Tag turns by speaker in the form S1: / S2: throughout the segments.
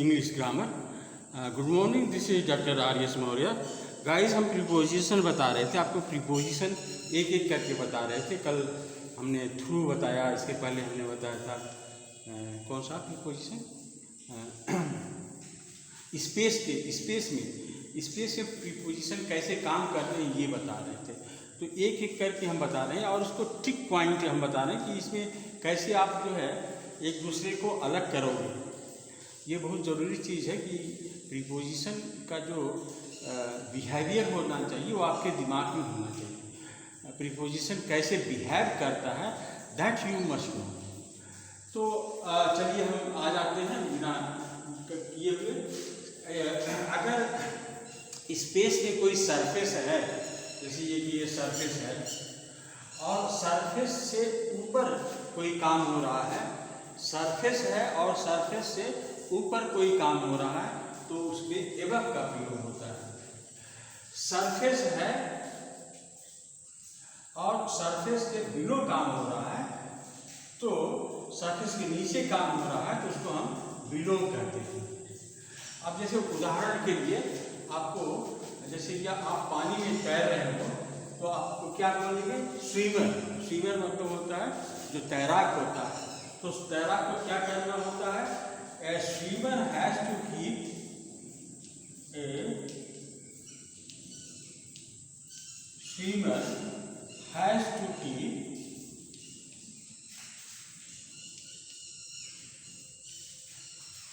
S1: English grammar. Good morning, this is doctor R S. Maurya. Guys, हम preposition बता रहे थे, आपको प्रीपोजिशन एक एक करके बता रहे थे। कल हमने थ्रू बताया, इसके पहले हमने बताया था कौन सा प्रीपोजिशन, स्पेस के प्रीपोजिशन कैसे काम करते हैं ये बता रहे थे। तो एक एक करके हम बता रहे हैं और उसको ट्रिक पॉइंट हम बता रहे हैं कि इसमें कैसे आप जो है एक दूसरे को अलग करोगे। ये बहुत ज़रूरी चीज़ है कि प्रीपोजिशन का जो बिहेवियर होना चाहिए वो आपके दिमाग में होना चाहिए। प्रीपोजिशन कैसे बिहेव करता है दैट यू मस्ट नो। तो चलिए हम आ जाते हैं बिना किए हुए। अगर स्पेस में कोई सरफेस है, जैसे ये कि ये सरफेस है और सरफेस से ऊपर कोई काम हो रहा है, सरफेस है और सरफेस से ऊपर कोई काम हो रहा है, तो उसमें एबव का प्रयोग होता है। सरफेस है और सरफेस के बिलो काम हो रहा है, तो सरफेस के नीचे काम हो रहा है तो उसको हम बिलो कहते हैं। अब जैसे उदाहरण के लिए आपको, जैसे कि आप पानी में तैर रहे हो तो आपको क्या बोलेंगे, स्विमर। स्विमर मतलब होता है जो तैराक होता है। तो तैराक को क्या करना होता है, a swimmer has to keep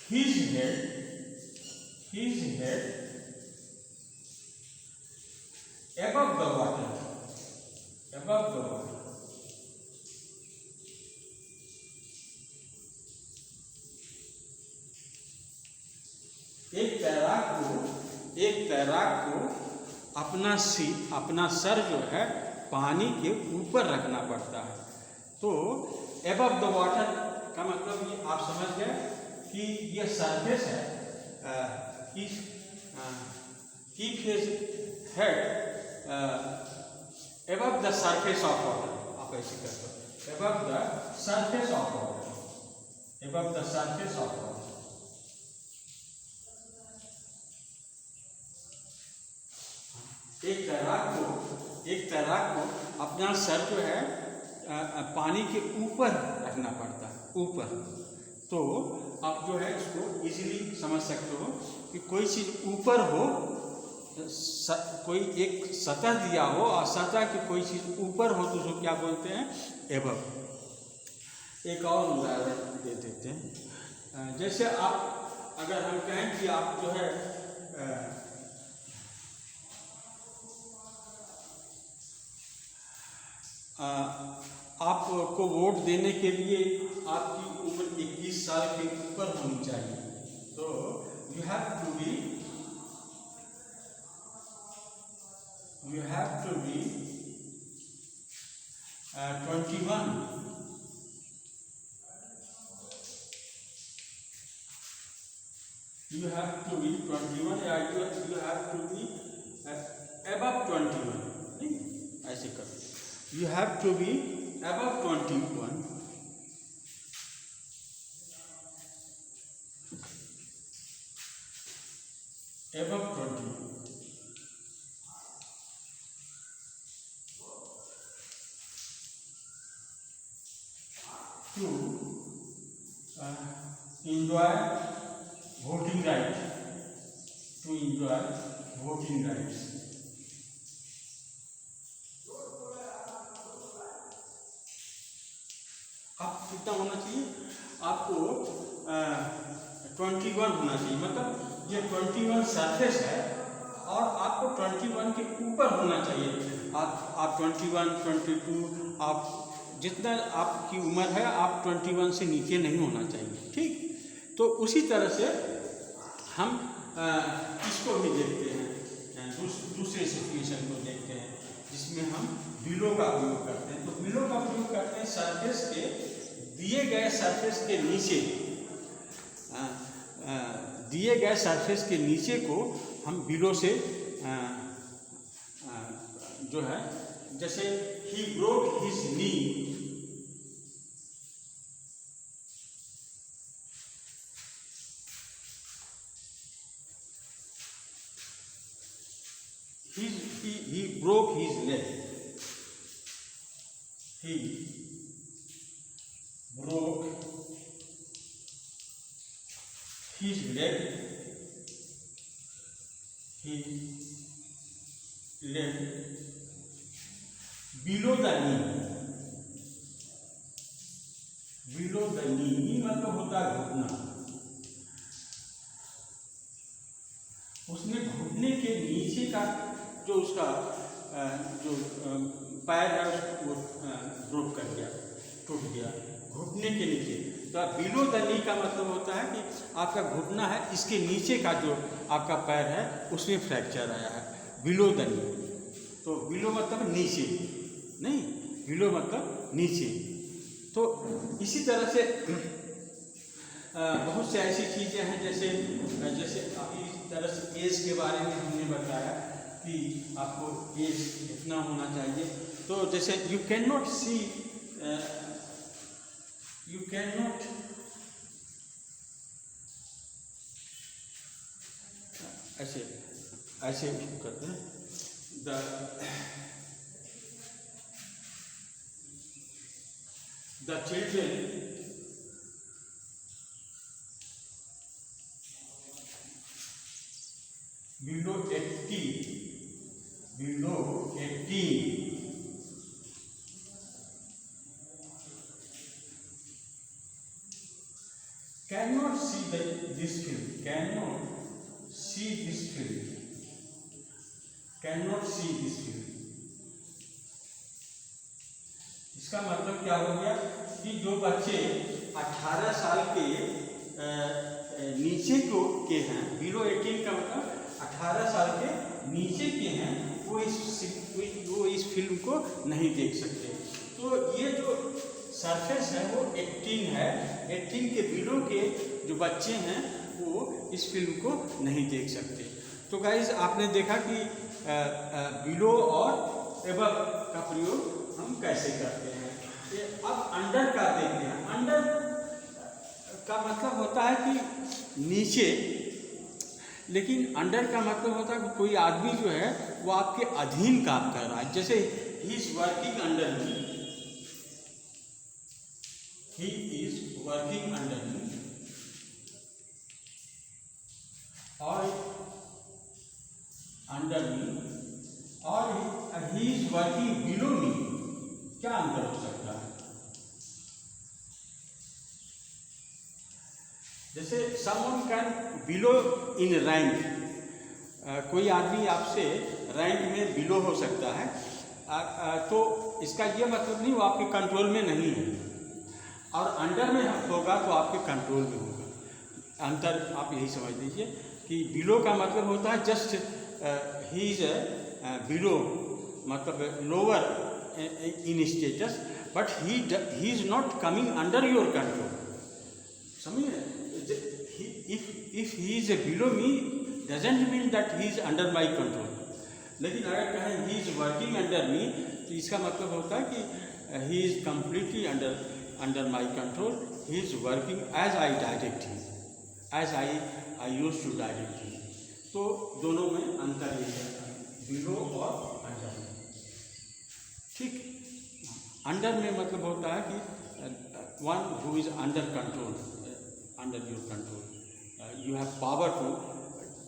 S1: his head above the water. एक तैराक को अपना सर जो है पानी के ऊपर रखना पड़ता है। तो above the water का मतलब ये आप समझ गए कि ये सरफेस है। keep his head above the surface of water, आप ऐसे कर सकते हो, above the surface of water, above the surface of water। एक तैराक को अपना सर जो है पानी के ऊपर रखना पड़ता है, ऊपर। तो आप जो है इसको इजीली समझ सकते हो कि कोई चीज़ ऊपर हो, कोई एक सतह दिया हो और सतह की कोई चीज़ ऊपर हो तो उसको क्या बोलते हैं, एबव। एक और उदाहरण दे देते हैं। जैसे आप, अगर हम कहें कि आप जो है आपको वोट देने के लिए आपकी उम्र 21 साल के ऊपर होनी चाहिए, तो you have to be 21। You have to be 21 या you have to be above 21, नहीं ऐसे करो, you have to be above 21, above 21 to enjoy voting rights, to enjoy voting rights। आप कितना होना चाहिए, आपको 21 होना चाहिए, मतलब ये 21 सरफेस है और आपको 21 के ऊपर होना चाहिए। आप 21, 22, आप जितना आपकी उम्र है आप 21 से नीचे नहीं होना चाहिए, ठीक। तो उसी तरह से हम इसको भी देखते हैं, दूसरे सिचुएशन को देखते हैं जिसमें हम बिलो का प्रयोग करते हैं। तो बिलो का प्रयोग करते हैं सरफेस के, दिए गए सरफेस के नीचे, दिए गए सरफेस के नीचे को हम बिलो से जो है, जैसे he broke his knee, he broke his leg. He broke his leg. His leg below the knee. Below the knee मतलब होता है घुटना। उसने घुटने के नीचे का जो उसका जो पैर है वो ब्रोक कर गया, टूट गया घुटने के नीचे। तो बिलो द नी का मतलब होता है कि आपका घुटना है, इसके नीचे का जो आपका पैर है उसमें फ्रैक्चर आया है, बिलो द नी। तो बिलो मतलब नीचे, नहीं, बिलो मतलब नीचे। तो इसी तरह से बहुत से ऐसी चीज़ें हैं, जैसे अभी इस तरह से एज के बारे में हमने बताया कि आपको एज इतना होना चाहिए। तो जैसे you can not see, you can not ऐसे ऐसे करते हैं the children below 18 cannot see this film, cannot see this film, cannot see this film। इसका मतलब क्या हो गया कि जो बच्चे 18 साल के नीचे के हैं, बिलो 18 का मतलब 18 साल के नीचे के हैं, वो इस फिल्म को नहीं देख सकते। तो ये जो सरफेस है वो 18 है, 18 के बिलो के जो बच्चे हैं वो इस फिल्म को नहीं देख सकते। तो गाइज आपने देखा कि बिलो और एबव का प्रयोग हम कैसे करते हैं। ये अब अंडर का देखते हैं। अंडर का मतलब होता है कि नीचे, लेकिन अंडर का मतलब होता है कि कोई आदमी जो है वो आपके अधीन काम कर रहा है। जैसे he is working under me, he is working under मी, और अंडर मी, और ही इज वर्किंग बिलो मी। क्या अंतर हो सकता है? जैसे someone can below in rank, कोई आदमी आपसे रैंक में बिलो हो सकता है, तो इसका ये मतलब नहीं वो आपके कंट्रोल में नहीं है, और अंडर में होगा तो आपके कंट्रोल में होगा। अंतर आप यही समझ लीजिए कि बिलो का मतलब होता है जस्ट ही इज बिलो, मतलब lower in status, but he is not coming under your control। समझिए, if he is below me doesn't mean that he is under my control। लेकिन अगर कहें he is working under me, तो इसका मतलब होता है कि he is completely under my control, he is working as I direct him, as I used to direct him। तो दोनों में अंतर ये है, बिलो और अंडर में। ठीक, अंडर में मतलब होता है कि one who is under control, under your control, you have power to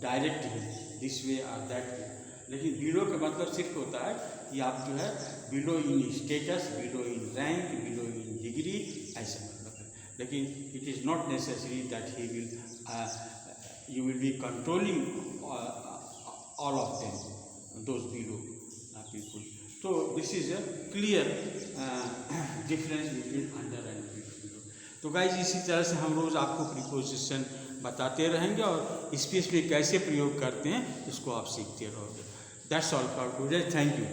S1: direct him this way और दैट वे। लेकिन बिलो का मतलब सिर्फ होता है कि आप जो है below in status, below in rank, below in degree, ऐसे मतलब है। लेकिन it is not necessary that he will, you will be controlling all of them, those below people. तो this is a clear difference between under and below. तो guys इसी तरह से हम रोज़ आपको प्रीपोजिशन बताते रहेंगे और स्पेस में कैसे प्रयोग करते हैं इसको आप सीखते रहोगे। That's all for today, thank you.